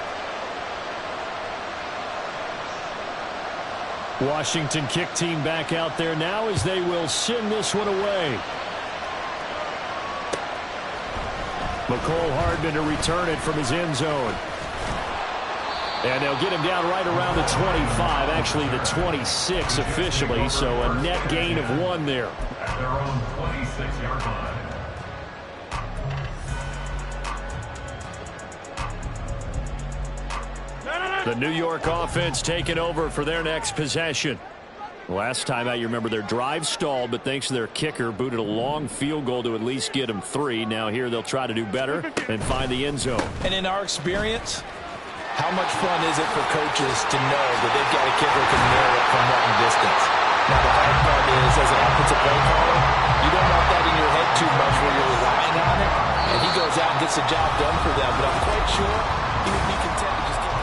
Washington kick team back out there now as they will send this one away. McCole Hardman to return it from his end zone. And they'll get him down right around the 25, actually the 26 officially, so a net gain of 1 there. At their own 26-yard line. The New York offense taking over for their next possession. Last time out, you remember their drive stalled, but thanks to their kicker, booted a long field goal to at least get them 3. Now here they'll try to do better and find the end zone. And in our experience, how much fun is it for coaches to know that they've got a kicker who can nail it from long distance? Now the hard part is, as an offensive play caller, you don't want that in your head too much where you're relying on it, and he goes out and gets the job done for them. But I'm quite sure he would be content to just get it.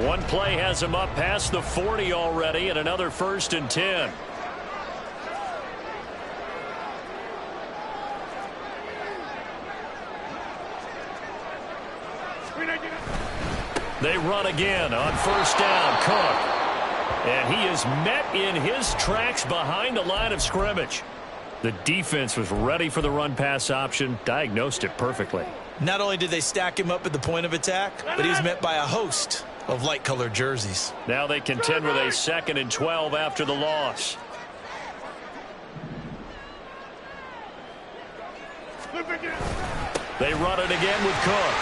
One play has him up past the 40 already, and another 1st and 10. They run again on first down. Cook. And he is met in his tracks behind the line of scrimmage. The defense was ready for the run-pass option, diagnosed it perfectly. Not only did they stack him up at the point of attack, but he was met by a host of light-colored jerseys. Now they contend with a 2nd and 12 after the loss. They run it again with Cook.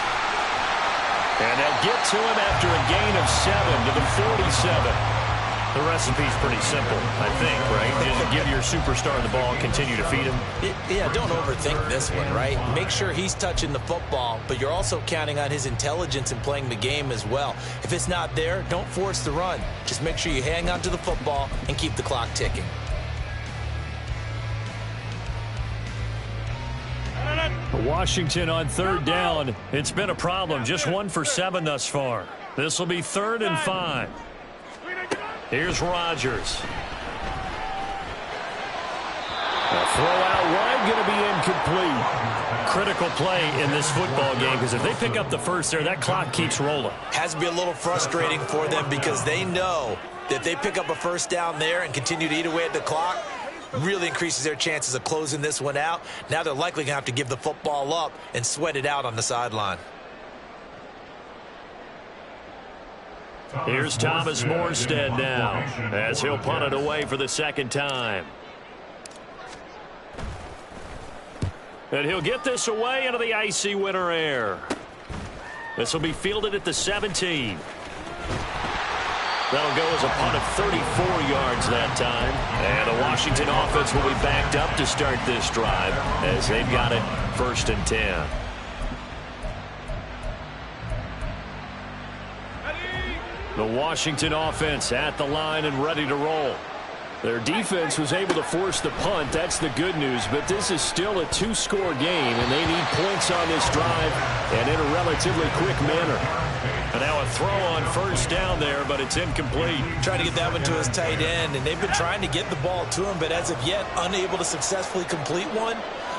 And they'll get to him after a gain of 7 to the 47. The recipe's pretty simple, I think, right? Just give your superstar the ball and continue to feed him. Yeah, don't overthink this one, right? Make sure he's touching the football, but you're also counting on his intelligence in playing the game as well. If it's not there, don't force the run. Just make sure you hang on to the football and keep the clock ticking. Washington on 3rd down. It's been a problem. Just 1 for 7 thus far. This will be 3rd and 5. Here's Rodgers. A throw out wide going to be incomplete. Critical play in this football game because if they pick up the first there, that clock keeps rolling. Has to be a little frustrating for them because they know that if they pick up a first down there and continue to eat away at the clock, really increases their chances of closing this one out. Now they're likely going to have to give the football up and sweat it out on the sideline. Here's Thomas Morstead now as he'll punt it away for the 2nd time. And he'll get this away into the icy winter air. This will be fielded at the 17. That'll go as a punt of 34 yards that time. And the Washington offense will be backed up to start this drive as they've got it 1st and 10. The Washington offense at the line and ready to roll. Their defense was able to force the punt. That's the good news. But this is still a 2-score game, and they need points on this drive and in a relatively quick manner. And now a throw on first down there, but it's incomplete. Trying to get that one to his tight end, and they've been trying to get the ball to him, but as of yet, unable to successfully complete one.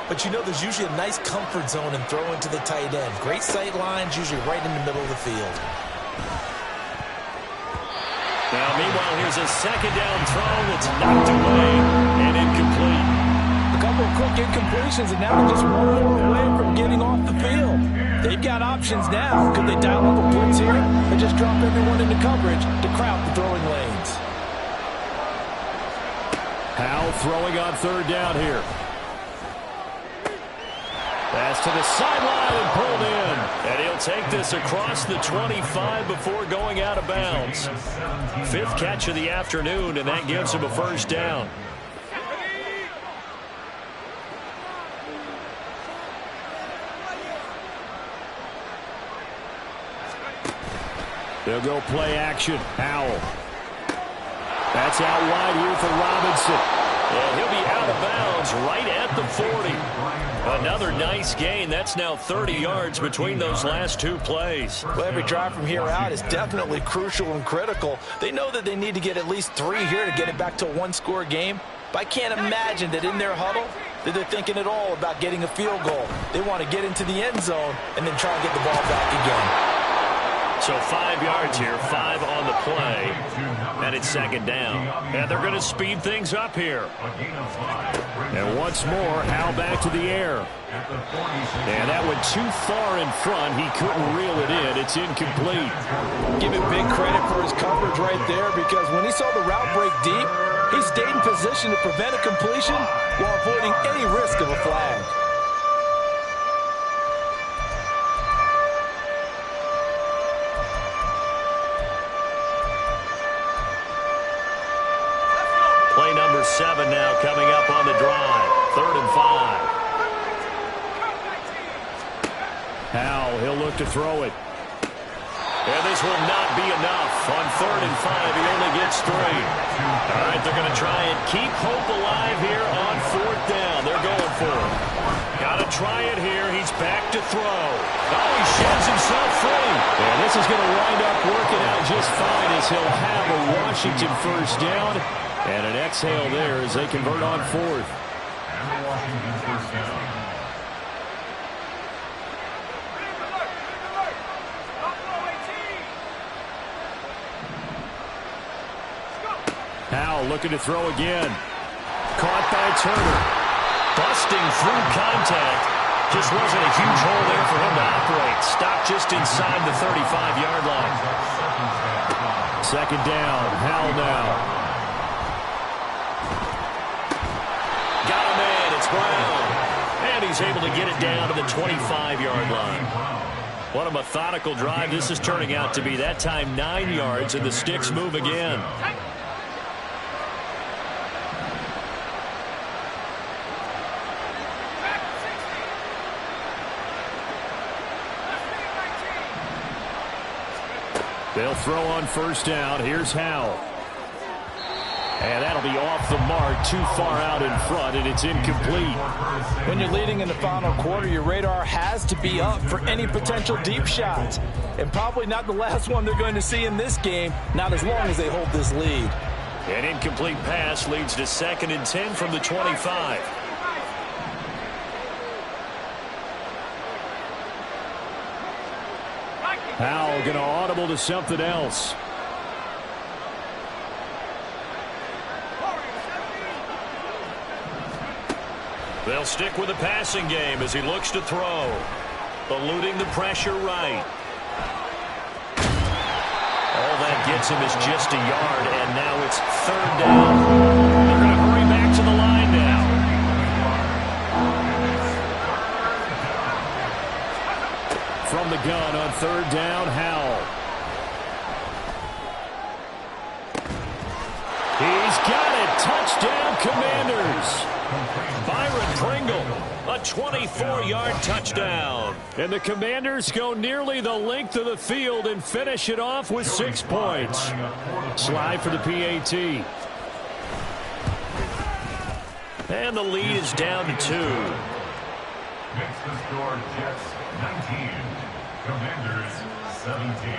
But you know there's usually a nice comfort zone in throwing to the tight end. Great sight lines, usually right in the middle of the field. Now, meanwhile, here's a 2nd down throw that's knocked away and incomplete. A couple of quick incompletions, and now they're just one more away from getting off the field. They've got options now. Could they dial up a blitz here and just drop everyone into coverage to crowd the throwing lanes? Howell throwing on 3rd down here. Pass to the sideline and pulled in. And he'll take this across the 25 before going out of bounds. 5th catch of the afternoon, and that gives him a 1st down. They'll go play action. Howell. That's out wide here for Robinson. And he'll be out of bounds right at the 40. Another nice gain. That's now 30 yards between those last 2 plays. Well, every drive from here out is definitely crucial and critical. They know that they need to get at least 3 here to get it back to a 1-score game. But I can't imagine that in their huddle that they're thinking at all about getting a field goal. They want to get into the end zone and then try and get the ball back again. So 5 yards here, 5 on the play, and it's 2nd down. And they're going to speed things up here. And once more, Howell back to the air. And that went too far in front. He couldn't reel it in. It's incomplete. Give him big credit for his coverage right there because when he saw the route break deep, he stayed in position to prevent a completion while avoiding any risk of a flag. Play number 7 now coming up on the drive. 3rd and 5. Howell, he'll look to throw it. And this will not be enough. On 3rd and 5, he only gets 3. All right, they're going to try and keep hope alive here on 4th down. They're going for it. Got to try it here. He's back to throw. Oh, he sheds himself free. And this is going to wind up working out just fine as he'll have a Washington 1st down. And an exhale there as they convert on 4th. And the Washington 1st down. Howell looking to throw again. Caught by Turner. Busting through contact. Just wasn't a huge hole there for him to operate. Stopped just inside the 35-yard line. Second down. Howell now. Got a man. It's Brown. And he's able to get it down to the 25-yard line. What a methodical drive this is turning out to be. That time 9 yards, and the sticks move again. They'll throw on first down. Here's Howell. And that'll be off the mark, too far out in front, and it's incomplete. When you're leading in the final quarter, your radar has to be up for any potential deep shots. And probably not the last one they're going to see in this game, not as long as they hold this lead. An incomplete pass leads to 2nd and 10 from the 25. Howell going to audible to something else. They'll stick with the passing game as he looks to throw. Eluding the pressure right. All that gets him is just a yard, and now it's 3rd down. They're going to hurry back to the line now. From the gun on 3rd down, Howell. He's got it. Touchdown, Commanders. Byron Pringle, a 24-yard touchdown. And the Commanders go nearly the length of the field and finish it off with 6 points. Slide for the PAT. And the lead is down to 2. Makes the score Jets 19, Commanders 17.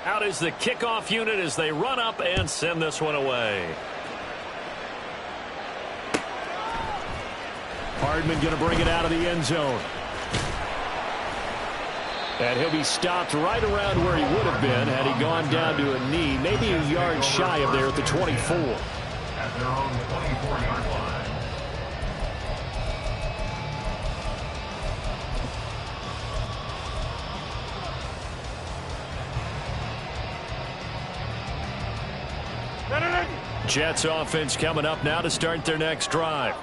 Out is the kickoff unit as they run up and send this one away. Hardman going to bring it out of the end zone. And he'll be stopped right around where he would have been had he gone down to a knee, maybe a yard shy of there at the 24. At their own 24-yard line. Jets offense coming up now to start their next drive.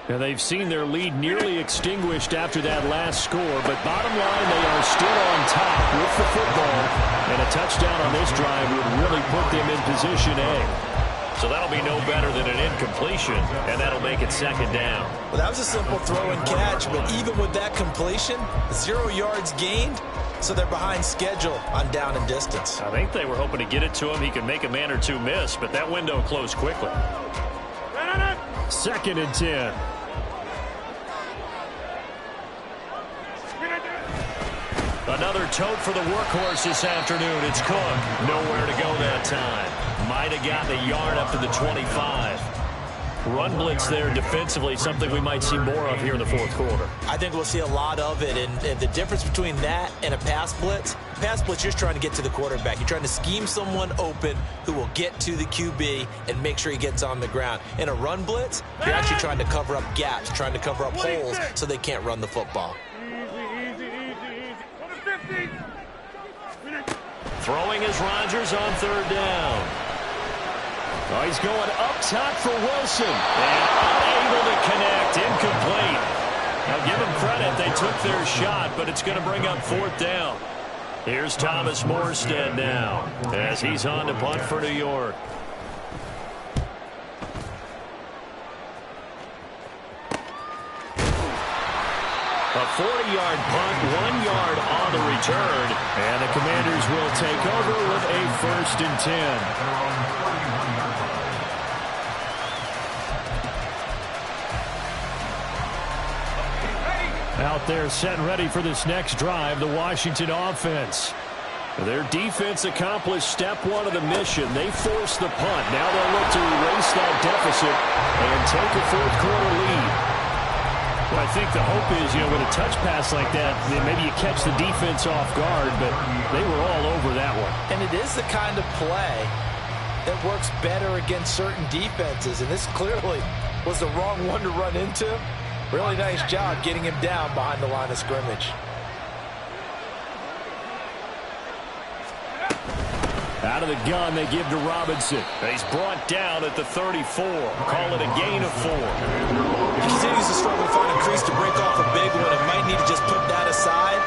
Now they've seen their lead nearly extinguished after that last score, but bottom line, they are still on top with the football, and a touchdown on this drive would really put them in position A. So that'll be no better than an incompletion, and that'll make it 2nd down. Well, that was a simple throw and catch, but even with that completion, 0 yards gained, so they're behind schedule on down and distance. I think they were hoping to get it to him. He could make a man or two miss, but that window closed quickly. 2nd and 10. Another tote for the workhorse this afternoon. It's Cook. Nowhere to go that time. Might have gotten a yard up to the 25. Run blitz there defensively, something we might see more of here in the 4th quarter. I think we'll see a lot of it, and the difference between that and a pass blitz, you're just trying to get to the quarterback. You're trying to scheme someone open who will get to the QB and make sure he gets on the ground. In a run blitz, you're actually trying to cover up gaps, trying to cover up holes so they can't run the football. Throwing is Rodgers on 3rd down. Oh, he's going up top for Wilson. And unable to connect. Incomplete. Now give them credit. They took their shot, but it's going to bring up 4th down. Here's Thomas Morstead now as he's on to punt for New York. A 40-yard punt, 1 yard on the return. And the Commanders will take over with a 1st and 10. Out there set and ready for this next drive, the Washington offense. Their defense accomplished step 1 of the mission. They forced the punt. Now they'll look to erase that deficit and take a 4th quarter lead. Well, I think the hope is, with a touch pass like that, maybe you catch the defense off guard, but they were all over that one. And it is the kind of play that works better against certain defenses, and this clearly was the wrong one to run into. Really nice job getting him down behind the line of scrimmage. Out of the gun, they give to Robinson. He's brought down at the 34. Call it a gain of 4. He continues to struggle to find a crease to break off a big one and might need to just put that aside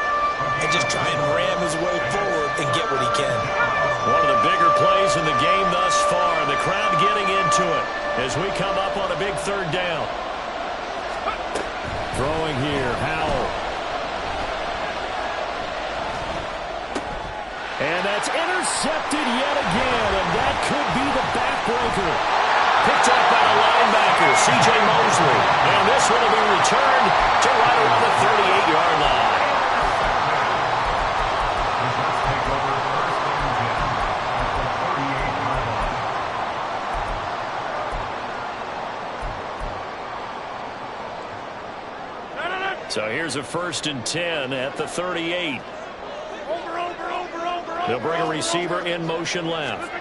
and just try and ram his way forward and get what he can. One of the bigger plays in the game thus far. The crowd getting into it as we come up on a big third down. Throwing here, Howell. And that's intercepted yet again, and that could be the backbreaker. Picked up by the linebacker, C.J. Mosley. And this one will be returned to right around the 38-yard line. Take over first and 10 at the 38-yard line. So here's a 1st and 10 at the 38. They'll bring a receiver in motion left.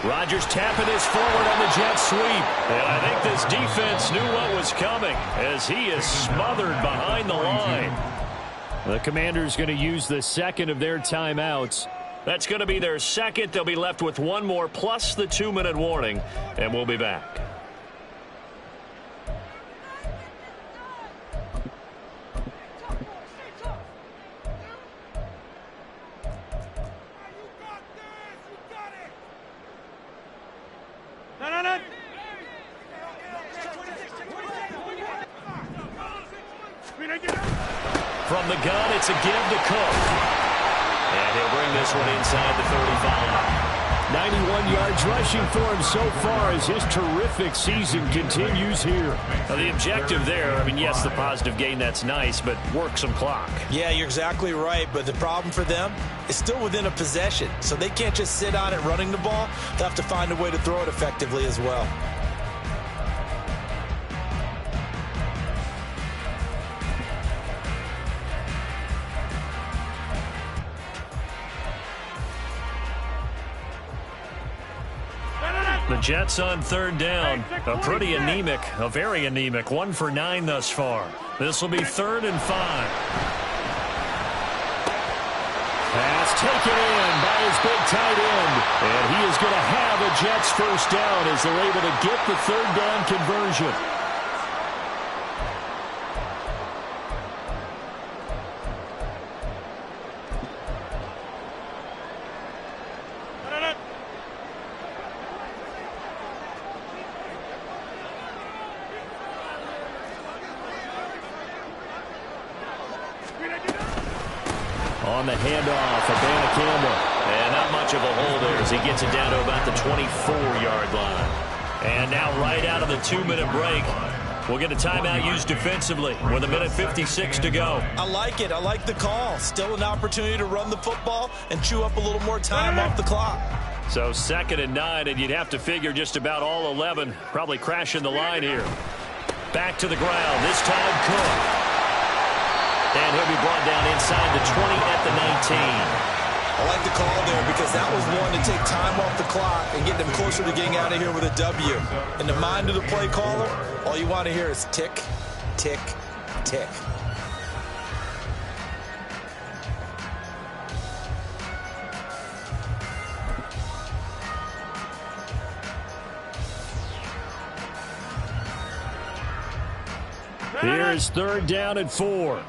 Rodgers tapping his forward on the jet sweep. And I think this defense knew what was coming as he is smothered behind the line. The Commanders going to use the second of their timeouts. That's going to be their second. They'll be left with one more plus the 2-minute warning. And we'll be back. From the gun, it's a give to Cook. And he'll bring this one inside the 35. 91 yards rushing for him so far as his terrific season continues here. Now the objective there, I mean, yes, the positive gain, that's nice, but work some clock. Yeah, you're exactly right, but the problem for them is still within a possession, so they can't just sit on it running the ball. They'll have to find a way to throw it effectively as well. The Jets on 3rd down. A pretty anemic, a very anemic 1 for 9 thus far. This will be 3rd and 5. Pass taken in by his big tight end. And he is going to have a Jets 1st down as they're able to get the 3rd down conversion. On the handoff, Abanikanda. And not much of a hole there as he gets it down to about the 24-yard line. And now right out of the 2-minute break, we'll get a timeout used defensively with 1:56 to go. I like it. I like the call. Still an opportunity to run the football and chew up a little more time off the clock. So 2nd and 9, and you'd have to figure just about all 11 probably crashing the line here. Back to the ground, this time Cook. And he'll be brought down inside the 20 at the 19. I like the call there because that was one to take time off the clock and get them closer to getting out of here with a W. In the mind of the play caller, all you want to hear is tick, tick, tick. Here's 3rd down and 4.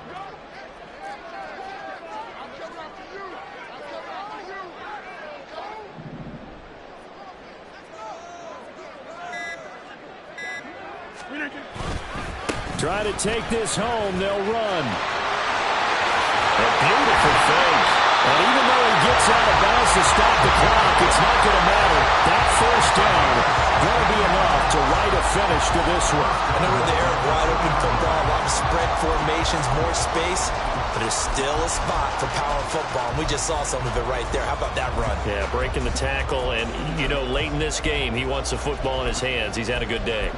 Try to take this home. They'll run. A beautiful fake. And even though he gets out of bounds to stop the clock, it's not going to matter. That 1st down going to be enough to write a finish to this one. I know we're in the era of wide open football, a lot of spread formations, more space, but there's still a spot for power football, and we just saw some of it right there. How about that run? Yeah, breaking the tackle, and, you know, late in this game, he wants the football in his hands. He's had a good day.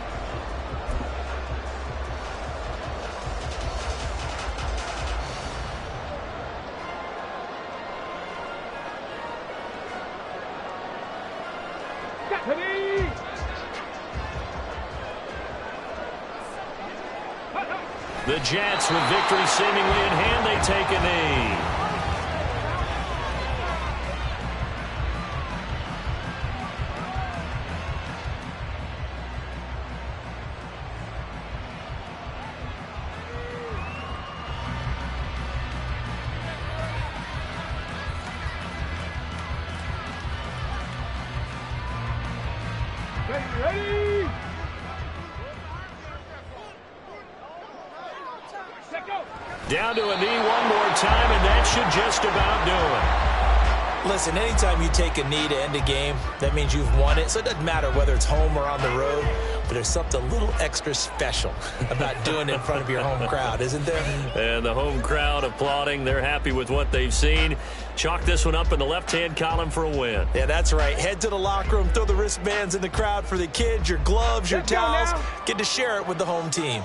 The Jets, with victory seemingly in hand, they take a knee. Ready? Down to a knee one more time, and that should just about do it. Listen, anytime you take a knee to end a game, that means you've won it. So it doesn't matter whether it's home or on the road, but there's something a little extra special about doing it in front of your home crowd, isn't there? And the home crowd applauding. They're happy with what they've seen. Chalk this one up in the left-hand column for a win. Yeah, that's right. Head to the locker room, throw the wristbands in the crowd for the kids, your gloves, your towels. Get to share it with the home team.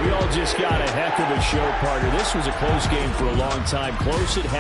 We all just got a heck of a show, partner. This was a close game for a long time. Close at half.